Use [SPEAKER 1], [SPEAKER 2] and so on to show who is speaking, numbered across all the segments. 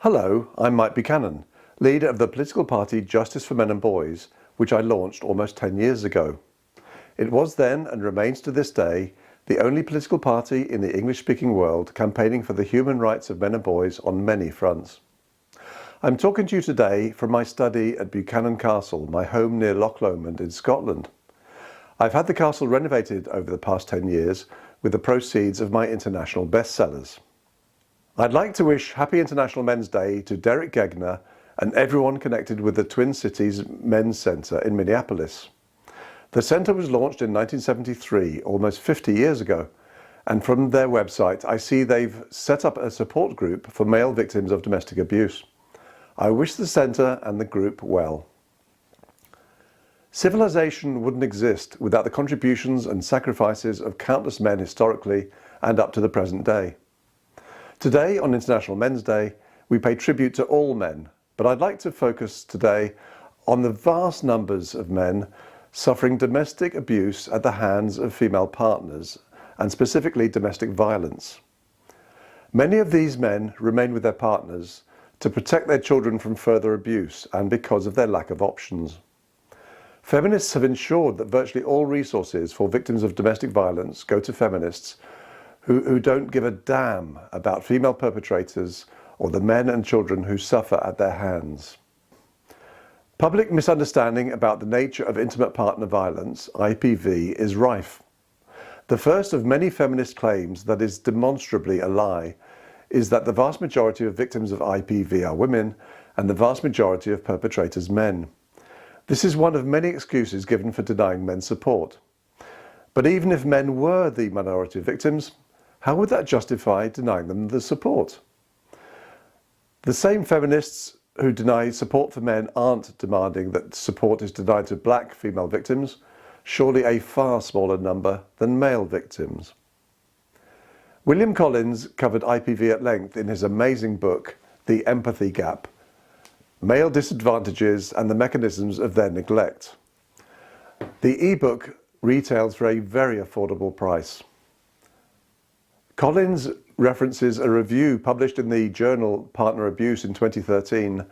[SPEAKER 1] Hello, I'm Mike Buchanan, leader of the political party Justice for Men and Boys, which I launched almost 10 years ago. It was then, and remains to this day, the only political party in the English-speaking world campaigning for the human rights of men and boys on many fronts. I'm talking to you today from my study at Buchanan Castle, my home near Loch Lomond in Scotland. I've had the castle renovated over the past 10 years with the proceeds of my international bestsellers. I'd like to wish Happy International Men's Day to Derek Gegner and everyone connected with the Twin Cities Men's Centre in Minneapolis. The centre was launched in 1973, almost 50 years ago, and from their website I see they've set up a support group for male victims of domestic abuse. I wish the centre and the group well. Civilization wouldn't exist without the contributions and sacrifices of countless men historically and up to the present day. Today, on International Men's Day, we pay tribute to all men, but I'd like to focus today on the vast numbers of men suffering domestic abuse at the hands of female partners, and specifically domestic violence. Many of these men remain with their partners to protect their children from further abuse and because of their lack of options. Feminists have ensured that virtually all resources for victims of domestic violence go to feminists who don't give a damn about female perpetrators or the men and children who suffer at their hands. Public misunderstanding about the nature of intimate partner violence, IPV, is rife. The first of many feminist claims that is demonstrably a lie is that the vast majority of victims of IPV are women and the vast majority of perpetrators men. This is one of many excuses given for denying men support. But even if men were the minority of victims, how would that justify denying them the support? The same feminists who deny support for men aren't demanding that support is denied to black female victims, surely a far smaller number than male victims. William Collins covered IPV at length in his amazing book, The Empathy Gap: Male Disadvantages and the Mechanisms of Their Neglect. The ebook retails for a very affordable price. Collins references a review published in the journal Partner Abuse in 2013,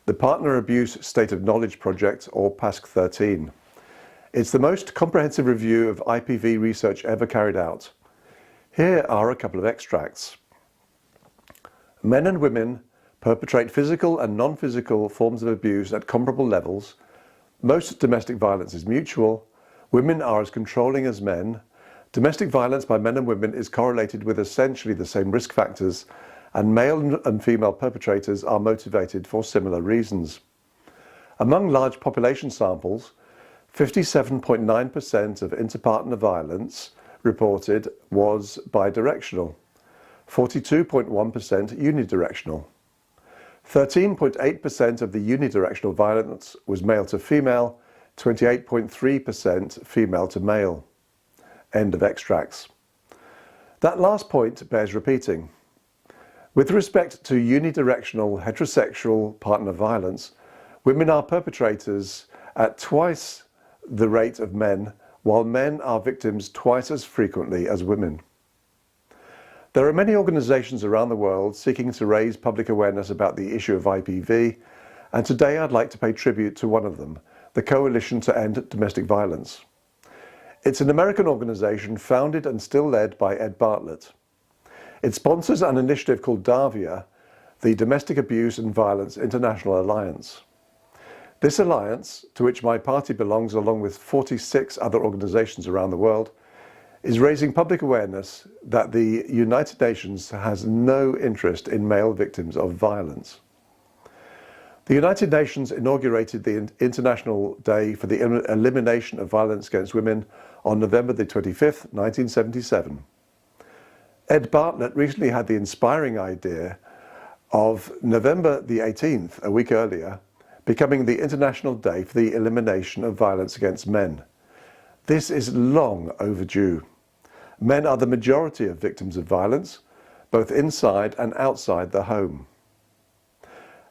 [SPEAKER 1] the Partner Abuse State of Knowledge Project, or PASC-13. It's the most comprehensive review of IPV research ever carried out. Here are a couple of extracts. Men and women perpetrate physical and non-physical forms of abuse at comparable levels. Most domestic violence is mutual. Women are as controlling as men. Domestic violence by men and women is correlated with essentially the same risk factors, and male and female perpetrators are motivated for similar reasons. Among large population samples, 57.9% of interpartner violence reported was bidirectional, 42.1% unidirectional. 13.8% of the unidirectional violence was male to female, 28.3% female to male. End of extracts. That last point bears repeating. With respect to unidirectional heterosexual partner violence, women are perpetrators at twice the rate of men, while men are victims twice as frequently as women. There are many organizations around the world seeking to raise public awareness about the issue of IPV, and today I'd like to pay tribute to one of them, the Coalition to End Domestic Violence. It's an American organization founded and still led by Ed Bartlett. It sponsors an initiative called DAVIA, the Domestic Abuse and Violence International Alliance. This alliance, to which my party belongs along with 46 other organizations around the world, is raising public awareness that the United Nations has no interest in male victims of violence. The United Nations inaugurated the International Day for the Elimination of Violence Against Women on November the 25th, 1977. Ed Bartlett recently had the inspiring idea of November the 18th, a week earlier, becoming the International Day for the Elimination of Violence Against Men. This is long overdue. Men are the majority of victims of violence, both inside and outside the home.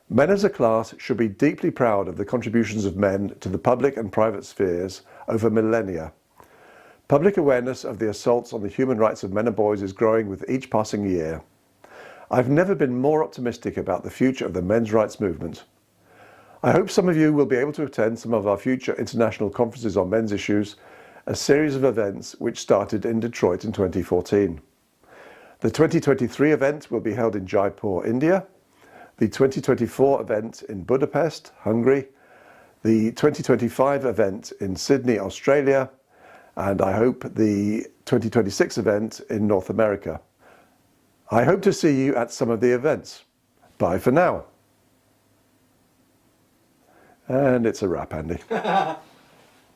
[SPEAKER 1] Men as a class should be deeply proud of the contributions of men to the public and private spheres over millennia. Public awareness of the assaults on the human rights of men and boys is growing with each passing year. I've never been more optimistic about the future of the men's rights movement. I hope some of you will be able to attend some of our future international conferences on men's issues, a series of events which started in Detroit in 2014. The 2023 event will be held in Jaipur, India, the 2024 event in Budapest, Hungary, the 2025 event in Sydney, Australia, and I hope the 2026 event in North America. I hope to see you at some of the events. Bye for now. And it's a wrap, Andy.
[SPEAKER 2] And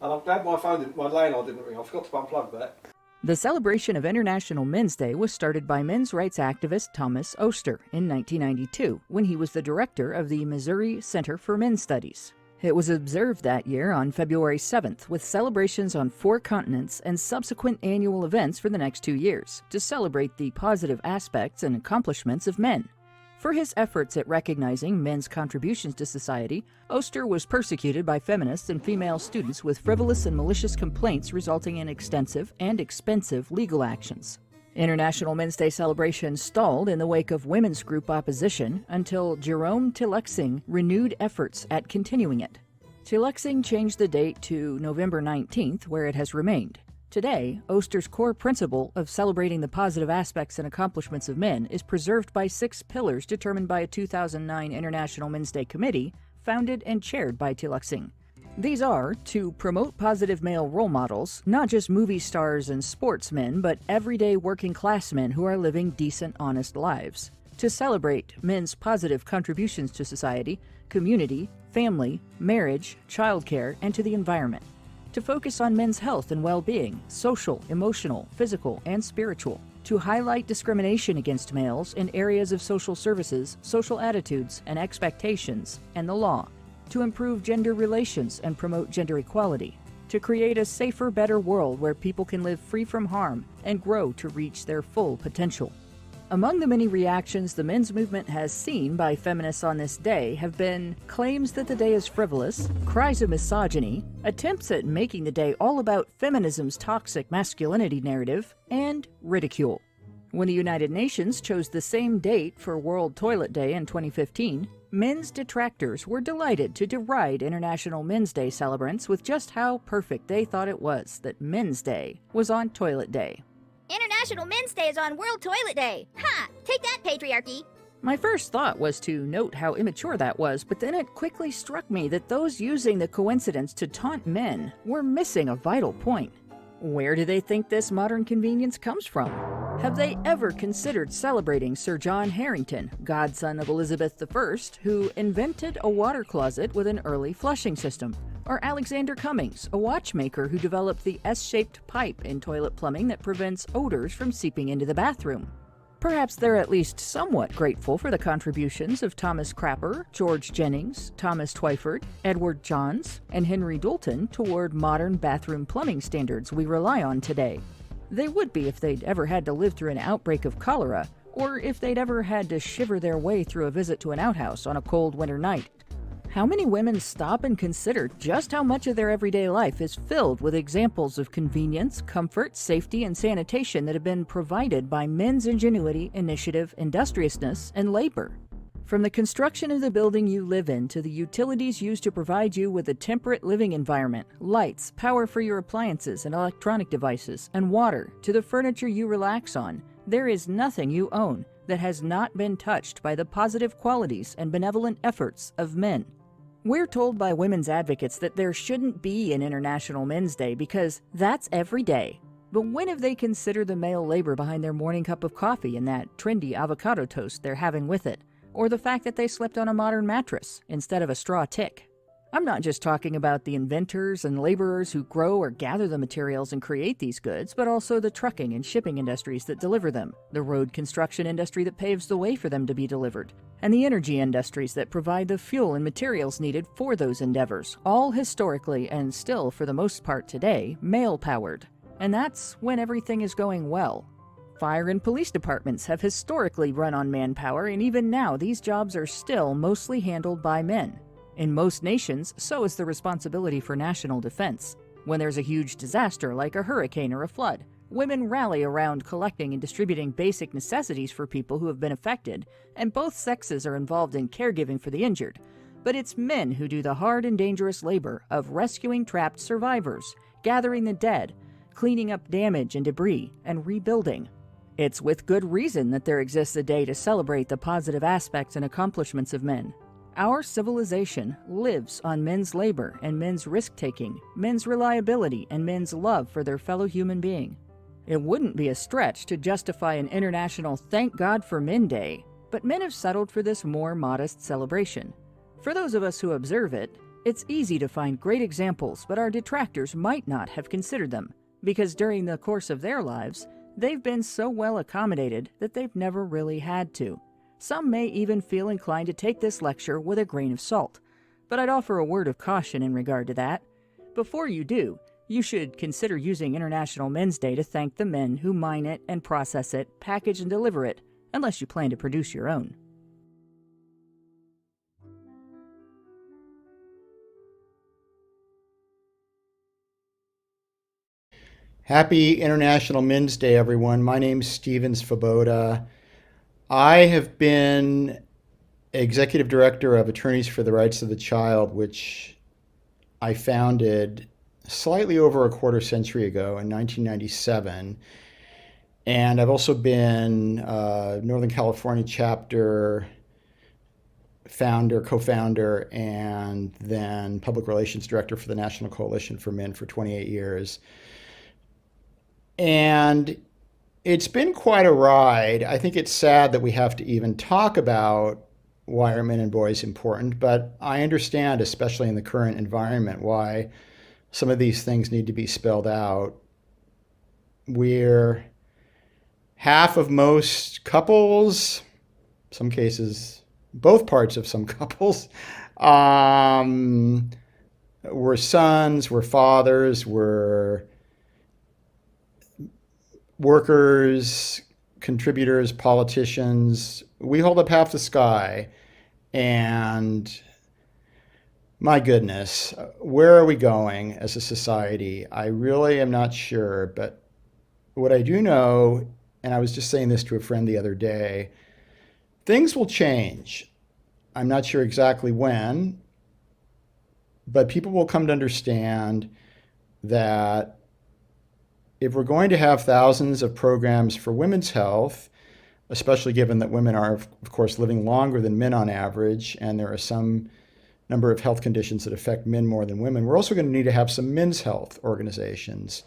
[SPEAKER 2] I'm glad my landline didn't ring. I forgot to unplug that.
[SPEAKER 3] The celebration of International Men's Day was started by men's rights activist Thomas Oster in 1992 when he was the director of the Missouri Center for Men's Studies. It was observed that year on February 7th with celebrations on 4 continents and subsequent annual events for the next 2 years to celebrate the positive aspects and accomplishments of men. For his efforts at recognizing men's contributions to society, Oster was persecuted by feminists and female students with frivolous and malicious complaints resulting in extensive and expensive legal actions. International Men's Day celebrations stalled in the wake of women's group opposition until Jerome Tillexing renewed efforts at continuing it. Tillexing changed the date to November 19th, where it has remained. Today, Oster's core principle of celebrating the positive aspects and accomplishments of men is preserved by 6 pillars determined by a 2009 International Men's Day Committee, founded and chaired by Tillexing. These are to promote positive male role models, not just movie stars and sportsmen, but everyday working class men who are living decent, honest lives. To celebrate men's positive contributions to society, community, family, marriage, childcare, and to the environment. To focus on men's health and well-being, social, emotional, physical, and spiritual. To highlight discrimination against males in areas of social services, social attitudes, and expectations, and the law. To improve gender relations and promote gender equality, to create a safer, better world where people can live free from harm and grow to reach their full potential. Among the many reactions the men's movement has seen by feminists on this day have been claims that the day is frivolous, cries of misogyny, attempts at making the day all about feminism's toxic masculinity narrative, and ridicule. When the United Nations chose the same date for World Toilet Day in 2015, men's detractors were delighted to deride International Men's Day celebrants with just how perfect they thought it was that Men's Day was on Toilet Day.
[SPEAKER 4] International Men's Day is on World Toilet Day. Ha! Take that, patriarchy!
[SPEAKER 3] My first thought was to note how immature that was, but then it quickly struck me that those using the coincidence to taunt men were missing a vital point. Where do they think this modern convenience comes from? Have they ever considered celebrating Sir John Harington, godson of Elizabeth I, who invented a water closet with an early flushing system? Or Alexander Cummings, a watchmaker who developed the S-shaped pipe in toilet plumbing that prevents odors from seeping into the bathroom? Perhaps they're at least somewhat grateful for the contributions of Thomas Crapper, George Jennings, Thomas Twyford, Edward Johns, and Henry Doulton toward modern bathroom plumbing standards we rely on today. They would be if they'd ever had to live through an outbreak of cholera, or if they'd ever had to shiver their way through a visit to an outhouse on a cold winter night. How many women stop and consider just how much of their everyday life is filled with examples of convenience, comfort, safety, and sanitation that have been provided by men's ingenuity, initiative, industriousness, and labor? From the construction of the building you live in to the utilities used to provide you with a temperate living environment, lights, power for your appliances and electronic devices, and water, to the furniture you relax on, there is nothing you own that has not been touched by the positive qualities and benevolent efforts of men. We're told by women's advocates that there shouldn't be an International Men's Day because that's every day. But when have they considered the male labor behind their morning cup of coffee and that trendy avocado toast they're having with it? Or the fact that they slept on a modern mattress instead of a straw tick? I'm not just talking about the inventors and laborers who grow or gather the materials and create these goods, but also the trucking and shipping industries that deliver them, the road construction industry that paves the way for them to be delivered, and the energy industries that provide the fuel and materials needed for those endeavors, all historically and still for the most part today, male-powered. And that's when everything is going well. Fire and police departments have historically run on manpower, and even now these jobs are still mostly handled by men. In most nations, so is the responsibility for national defense. When there's a huge disaster like a hurricane or a flood, Women rally around collecting and distributing basic necessities for people who have been affected, and both sexes are involved in caregiving for the injured. But it's men who do the hard and dangerous labor of rescuing trapped survivors, gathering the dead, cleaning up damage and debris, and rebuilding. It's with good reason that there exists a day to celebrate the positive aspects and accomplishments of men. Our civilization lives on men's labor and men's risk-taking, men's reliability, and men's love for their fellow human being. It wouldn't be a stretch to justify an International Thank God for Men Day, but men have settled for this more modest celebration. For those of us who observe it, it's easy to find great examples, but our detractors might not have considered them, because during the course of their lives, they've been so well accommodated that they've never really had to. Some may even feel inclined to take this lecture with a grain of salt, but I'd offer a word of caution in regard to that. Before you do, you should consider using International Men's Day to thank the men who mine it and process it, package and deliver it, unless you plan to produce your own.
[SPEAKER 5] Happy International Men's Day, everyone. My name's Svoboda. I have been executive director of Attorneys for the Rights of the Child, which I founded slightly over a quarter century ago in 1997. And I've also been Northern California chapter founder, co-founder, and then public relations director for the National Coalition for Men for 28 years. And it's been quite a ride. I think it's sad that we have to even talk about why are men and boys important, but I understand, especially in the current environment, why some of these things need to be spelled out. We're half of most couples, some cases, both parts of some couples. We're sons, we're fathers, we're workers, contributors, politicians. We hold up half the sky. And my goodness, where are we going as a society? I really am not sure. But what I do know, and I was just saying this to a friend the other day, things will change. I'm not sure exactly when, but people will come to understand that if we're going to have thousands of programs for women's health, especially given that women are, of course, living longer than men on average, and there are some number of health conditions that affect men more than women, we're also going to need to have some men's health organizations.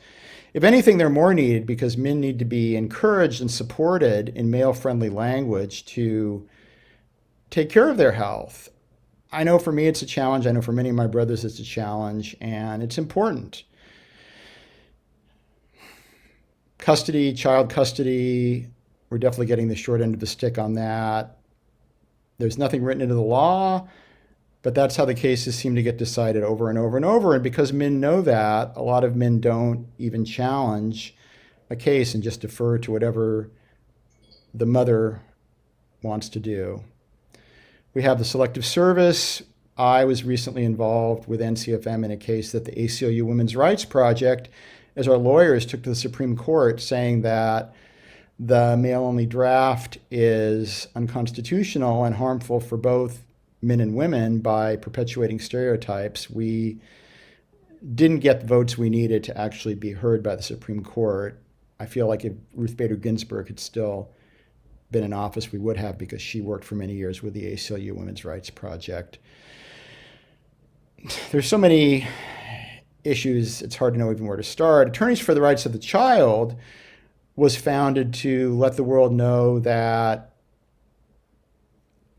[SPEAKER 5] If anything, they're more needed because men need to be encouraged and supported in male-friendly language to take care of their health. I know for me it's a challenge. I know for many of my brothers it's a challenge, and it's important. Custody, child custody, we're definitely getting the short end of the stick on that. There's nothing written into the law, but that's how the cases seem to get decided over and over and over. And because men know that, a lot of men don't even challenge a case and just defer to whatever the mother wants to do. We have the selective service. I was recently involved with NCFM in a case that the ACLU Women's Rights Project, as our lawyers, took to the Supreme Court saying that the male-only draft is unconstitutional and harmful for both men and women by perpetuating stereotypes. We didn't get the votes we needed to actually be heard by the Supreme Court. I feel like if Ruth Bader Ginsburg had still been in office, we would have, because she worked for many years with the ACLU Women's Rights Project. There's so many issues, it's hard to know even where to start. Attorneys for the Rights of the Child was founded to let the world know that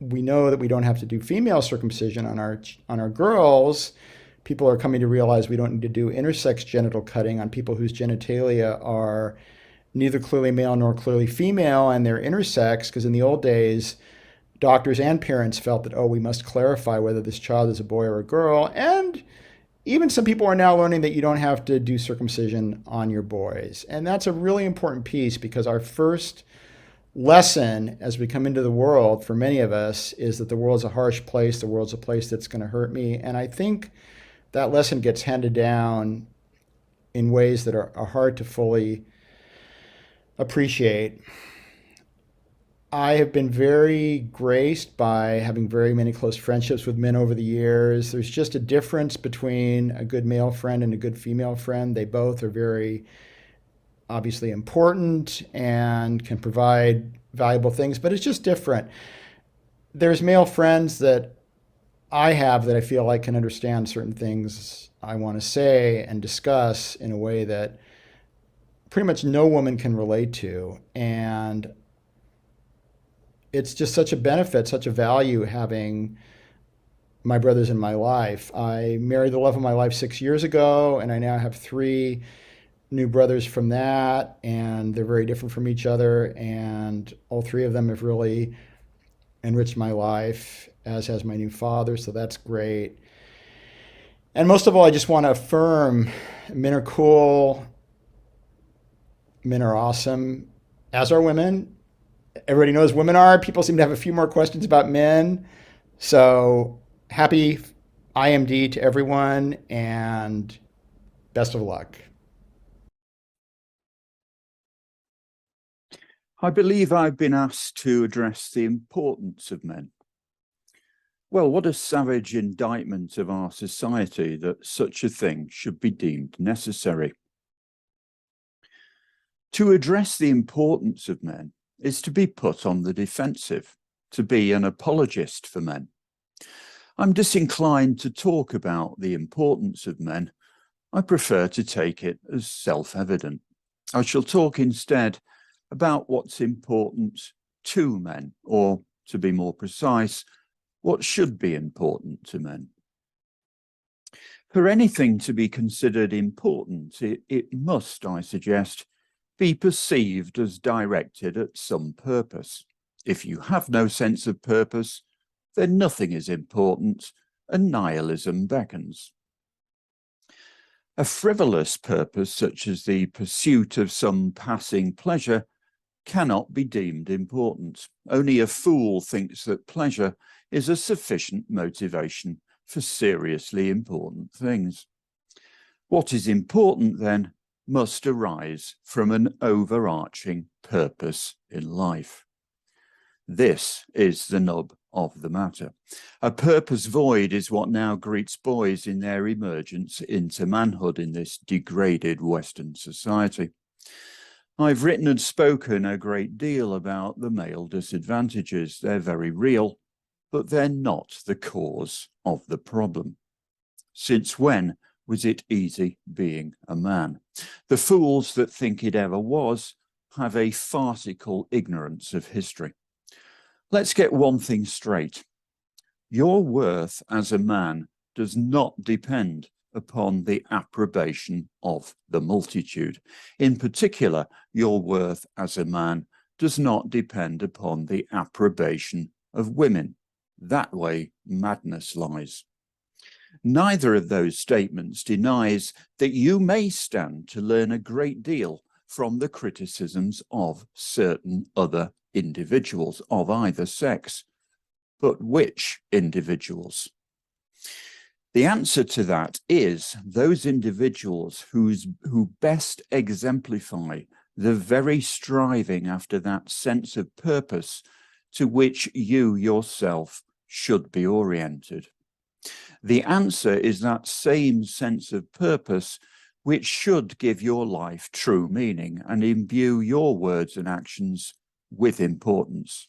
[SPEAKER 5] we know that we don't have to do female circumcision on our girls. People are coming to realize we don't need to do intersex genital cutting on people whose genitalia are neither clearly male nor clearly female, and they're intersex, because in the old days, doctors and parents felt that, oh, we must clarify whether this child is a boy or a girl. And even some people are now learning that you don't have to do circumcision on your boys. And that's a really important piece, because our first lesson as we come into the world for many of us is that the world's a harsh place. The world's a place that's going to hurt me. And I think that lesson gets handed down in ways that are hard to fully appreciate. I have been very graced by having very many close friendships with men over the years. There's just a difference between a good male friend and a good female friend. They both are very obviously important and can provide valuable things, but it's just different. There's male friends that I have that I feel like can understand certain things I want to say and discuss in a way that pretty much no woman can relate to. And it's just such a benefit, such a value having my brothers in my life. I married the love of my life 6 years ago, and I now have three new brothers from that, and they're very different from each other. And all three of them have really enriched my life, as has my new father, so that's great. And most of all, I just want to affirm men are cool, men are awesome, as are women. Everybody knows women are. People seem to have a few more questions about men. So happy IMD to everyone, and best of luck.
[SPEAKER 6] I believe I've been asked to address the importance of men. Well, what a savage indictment of our society that such a thing should be deemed necessary. To address the importance of men is to be put on the defensive, to be an apologist for men. I'm disinclined to talk about the importance of men. I prefer to take it as self-evident. I shall talk instead about what's important to men, or to be more precise, what should be important to men. For anything to be considered important, it must, I suggest, be perceived as directed at some purpose. If you have no sense of purpose, then nothing is important, and nihilism beckons. A frivolous purpose, such as the pursuit of some passing pleasure, cannot be deemed important. Only a fool thinks that pleasure is a sufficient motivation for seriously important things. What is important, then, must arise from an overarching purpose in life. This is the nub of the matter. A purpose void is what now greets boys in their emergence into manhood in this degraded Western society. I've written and spoken a great deal about the male disadvantages. They're very real, but they're not the cause of the problem. Since when was it easy being a man? The fools that think it ever was have a farcical ignorance of history. Let's get one thing straight. Your worth as a man does not depend upon the approbation of the multitude. In particular, your worth as a man does not depend upon the approbation of women. That way, madness lies. Neither of those statements denies that you may stand to learn a great deal from the criticisms of certain other individuals of either sex. But which individuals? The answer to that is those individuals who best exemplify the very striving after that sense of purpose to which you yourself should be oriented. The answer is that same sense of purpose which should give your life true meaning and imbue your words and actions with importance.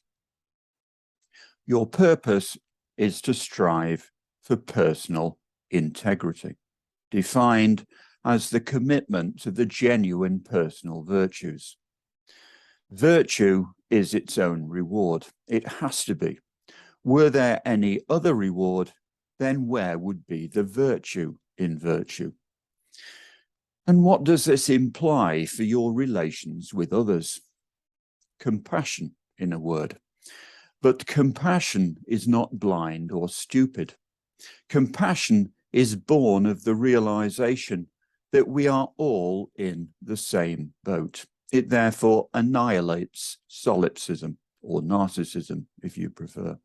[SPEAKER 6] Your purpose is to strive for personal integrity, defined as the commitment to the genuine personal virtues. Virtue is its own reward. It has to be. Were there any other reward, then where would be the virtue in virtue? And what does this imply for your relations with others? Compassion, in a word. But compassion is not blind or stupid. Compassion is born of the realization that we are all in the same boat. It therefore annihilates solipsism, or narcissism, if you prefer.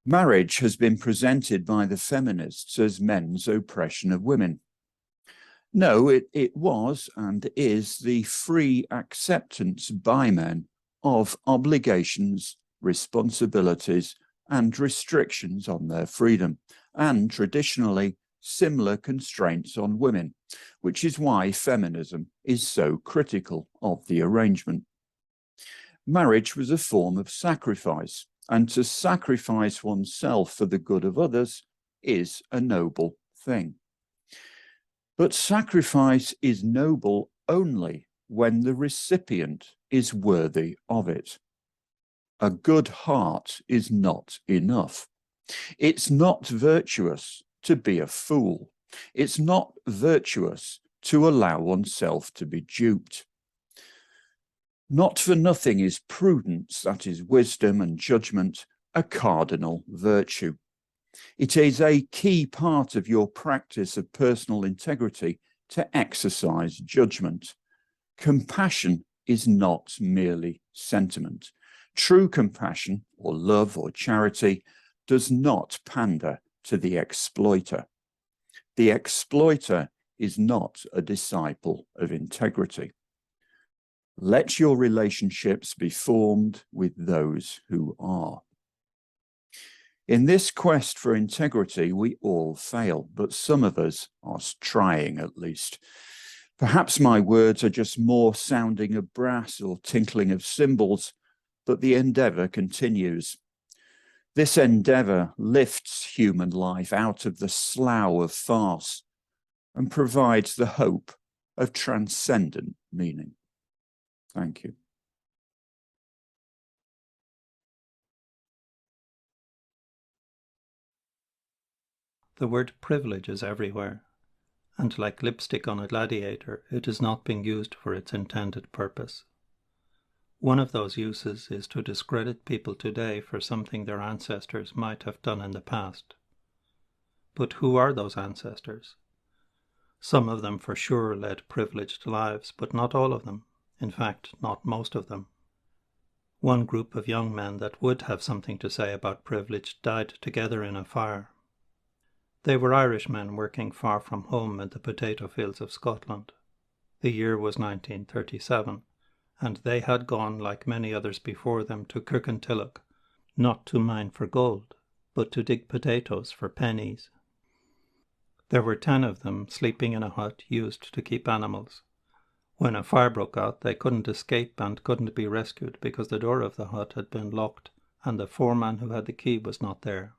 [SPEAKER 6] Marriage has been presented by the feminists as men's oppression of women. No, it was and is the free acceptance by men of obligations, responsibilities, and restrictions on their freedom, and traditionally similar constraints on women, which is why feminism is so critical of the arrangement. Marriage was a form of sacrifice, and to sacrifice oneself for the good of others is a noble thing. But sacrifice is noble only when the recipient is worthy of it. A good heart is not enough. It's not virtuous to be a fool. It's not virtuous to allow oneself to be duped. Not for nothing is prudence, that is wisdom and judgment, a cardinal virtue. It is a key part of your practice of personal integrity to exercise judgment. Compassion is not merely sentiment. True compassion, or love, or charity, does not pander to the exploiter. The exploiter is not a disciple of integrity. Let your relationships be formed with those who are. In this quest for integrity, we all fail, but some of us are trying at least. Perhaps my words are just more sounding of brass or tinkling of cymbals, but the endeavor continues. This endeavor lifts human life out of the slough of farce and provides the hope of transcendent meaning. Thank you.
[SPEAKER 7] The word privilege is everywhere, and like lipstick on a gladiator, it is not being used for its intended purpose. One of those uses is to discredit people today for something their ancestors might have done in the past. But who are those ancestors? Some of them for sure led privileged lives, but not all of them. In fact, not most of them. One group of young men that would have something to say about privilege died together in a fire. They were Irishmen working far from home in the potato fields of Scotland. The year was 1937, and they had gone, like many others before them, to Kirkintilloch, not to mine for gold, but to dig potatoes for pennies. There were 10 of them sleeping in a hut used to keep animals. When a fire broke out, they couldn't escape and couldn't be rescued because the door of the hut had been locked and the foreman who had the key was not there.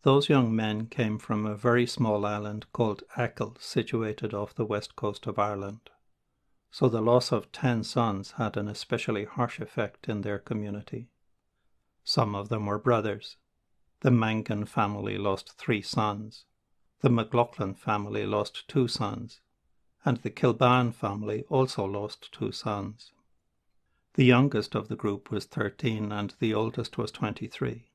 [SPEAKER 7] Those young men came from a very small island called Achill, situated off the west coast of Ireland. So the loss of 10 sons had an especially harsh effect in their community. Some of them were brothers. The Mangan family lost 3 sons. The McLaughlin family lost 2 sons. And the Kilban family also lost 2 sons. The youngest of the group was 13 and the oldest was 23.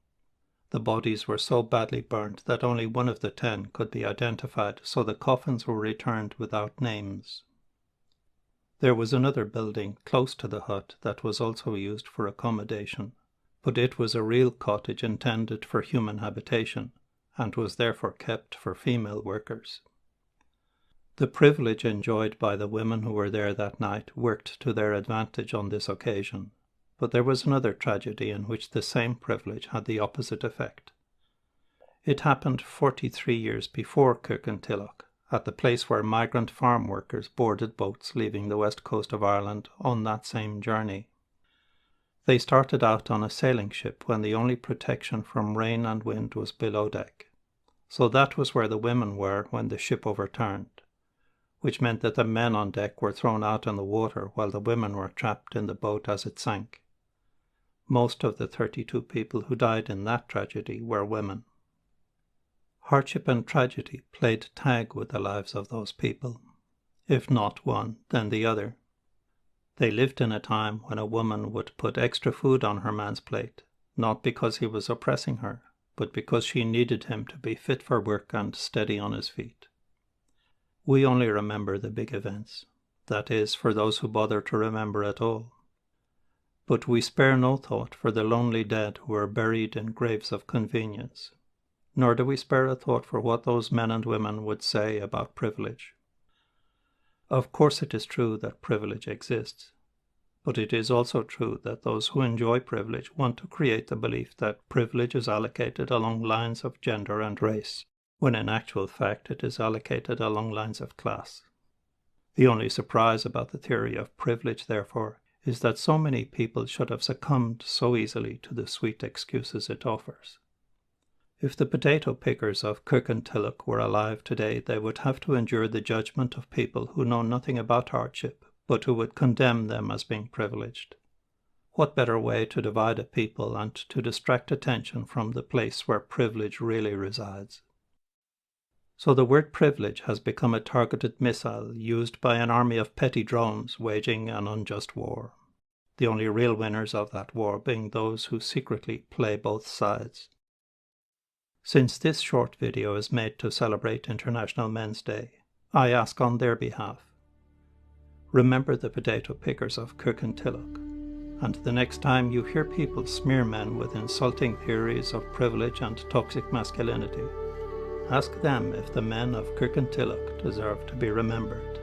[SPEAKER 7] The bodies were so badly burnt that only one of the 10 could be identified, so the coffins were returned without names. There was another building close to the hut that was also used for accommodation, but it was a real cottage intended for human habitation, and was therefore kept for female workers. The privilege enjoyed by the women who were there that night worked to their advantage on this occasion, but there was another tragedy in which the same privilege had the opposite effect. It happened 43 years before Kirkintilloch, at the place where migrant farm workers boarded boats leaving the west coast of Ireland on that same journey. They started out on a sailing ship when the only protection from rain and wind was below deck, so that was where the women were when the ship overturned, which meant that the men on deck were thrown out in the water while the women were trapped in the boat as it sank. Most of the 32 people who died in that tragedy were women. Hardship and tragedy played tag with the lives of those people. If not one, then the other. They lived in a time when a woman would put extra food on her man's plate, not because he was oppressing her, but because she needed him to be fit for work and steady on his feet. We only remember the big events, that is, for those who bother to remember at all. But we spare no thought for the lonely dead who are buried in graves of convenience, nor do we spare a thought for what those men and women would say about privilege. Of course it is true that privilege exists, but it is also true that those who enjoy privilege want to create the belief that privilege is allocated along lines of gender and race, when in actual fact it is allocated along lines of class. The only surprise about the theory of privilege, therefore, is that so many people should have succumbed so easily to the sweet excuses it offers. If the potato pickers of Kirkintilloch were alive today, they would have to endure the judgment of people who know nothing about hardship, but who would condemn them as being privileged. What better way to divide a people and to distract attention from the place where privilege really resides? So the word privilege has become a targeted missile used by an army of petty drones waging an unjust war, the only real winners of that war being those who secretly play both sides. Since this short video is made to celebrate International Men's Day, I ask on their behalf, remember the potato pickers of Kirkintilloch, and the next time you hear people smear men with insulting theories of privilege and toxic masculinity, ask them if the men of Kirkintilloch deserve to be remembered.